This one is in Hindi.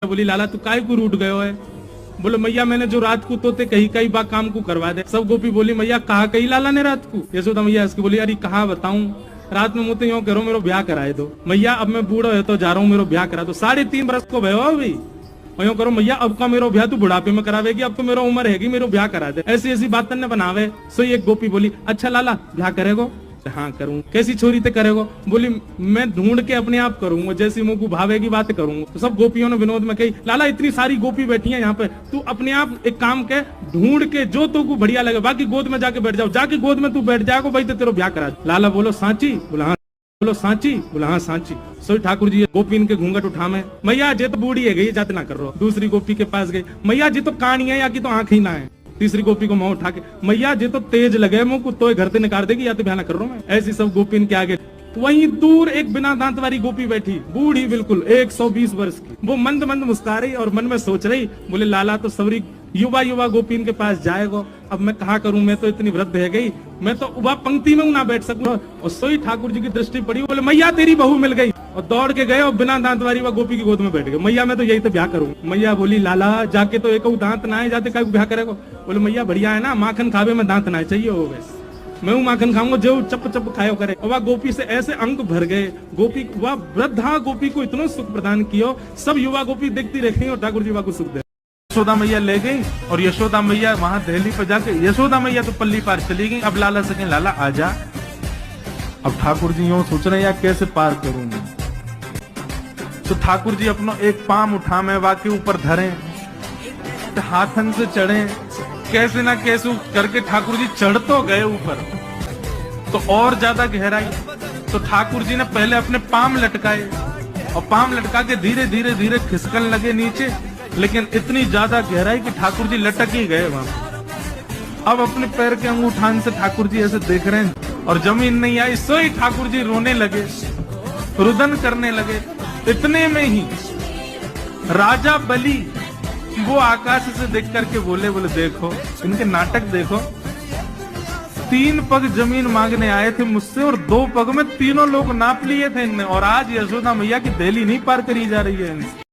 बोली लाला तू काय को रूठ गयो है। बोले मैया मैंने जो रात को तोते कही कई बार काम को करवा दे। सब गोपी बोली मैया कहा कही लाला ने रात को। यशोदा मैया इसकी बोली अरे कहा बताऊं, रात में मुझे यूं करो मेरो ब्याह कराए दो। मैया अब मैं बूढ़ा है तो जा रहा हूँ मेरो ब्याह करा दो। 3.5 बरस को भयो अभी यूं करो मैया अब का मेरो ब्याह तू बुढ़ापे में करावेगी, अब तो मेरा उम्र हैगी मेरो ब्याह करा दे। ऐसी ऐसी बात ने बनावे। सो एक गोपी बोली अच्छा लाला ब्याह करेगो। हाँ करूँ। कैसी छोरी ते करेगो। बोली मैं ढूंढ के अपने आप करूंगा, जैसी मुंह को भावेगी बात करूंगा। तो सब गोपियों ने विनोद में कही लाला इतनी सारी गोपी बैठी हैं यहाँ पे, तू अपने आप एक काम के ढूंढ के जो तो को बढ़िया लगे, बाकी गोद में जाके बैठ जाओ, जाके गोद में तू बैठ जाएगा भाई तो तेरा ब्याह करा। लाला बोलो सांची। बोला हाँ। बोलो सांची। बोला हाँ सांची। सो ठाकुर जी गोपी इनके घूंघट उठा में मैया जे तो बूढ़ी है गई जाते ना कर रहा। दूसरी गोपी के पास गई मैया जी तो कानी है या की तो आंख ही ना है। तीसरी गोपी को मुंह उठा के मैया जे तो तेज लगे मुंह को तो घर से निकाल देगी या तो बयाना कर रहा हूं मैं। ऐसी सब गोपी इनके आगे। वहीं दूर एक बिना दांत वाली गोपी बैठी, बूढ़ी बिल्कुल 120 वर्ष की। वो मंद मंद मुस्कुरा रही और मन में सोच रही बोले लाला तो सबरी युवा युवा गोपी इनके पास जाएगा। अब मैं कहा करूं, मैं तो इतनी वृद्ध है गई, मैं तो वह पंक्ति में ना बैठ सकूं। और सोई ठाकुर जी की दृष्टि पड़ी, बोले मैया तेरी बहू मिल गई। और दौड़ के गए और बिना दांत वाली वह गोपी की गोद में बैठ गए। मैया मैं तो यही तो ब्याह करूं। मैया बोली लाला जाके तो एक दांत ना है, जाते का ब्याह करेगा। बोले मैया बढ़िया है ना, माखन खावे में दांत ना चाहिए हो वैसे मैं हूँ माखन खाऊंगा जो चप चप खायो करे। और वह गोपी से ऐसे अंक भर गए। गोपी वह वृद्धा गोपी को इतना सुख प्रदान किया, सब युवा गोपी देखती रह गई और ठाकुर जी को सुख दे। यशोदा मैया ले गई और यशोदा मैया वहां दहली पर जाके यशोदा मैया तो पल्ली पार चली गई। अब लाला से कहीं लाला आजा। अब ठाकुर जी यूं सोच रहे यार कैसे पार करूंगा। तो ठाकुर जी अपना एक पाम उठा में वाके ऊपर धरे, हाथन से चढ़े, कैसे ना कैसे करके ठाकुर जी चढ़ तो गए ऊपर। तो और ज्यादा गहराई। तो ठाकुर जी ने पहले अपने पाम लटकाए और पाम लटका के धीरे धीरे धीरे खिसकन लगे नीचे, लेकिन इतनी ज्यादा गहराई कि ठाकुर जी लटक ही गए वहां। अब अपने पैर के अंगूठान से ठाकुर जी ऐसे देख रहे हैं और जमीन नहीं आई। सोई ठाकुर जी रोने लगे, रुदन करने लगे। इतने में ही राजा बलि वो आकाश से देख करके बोले देखो इनके नाटक देखो, 3 पग जमीन मांगने आए थे मुझसे और 2 पग में तीनों लोग नाप लिए थे इनने, और आज यशोदा मैया की दहली नहीं पार करी जा रही है इनसे।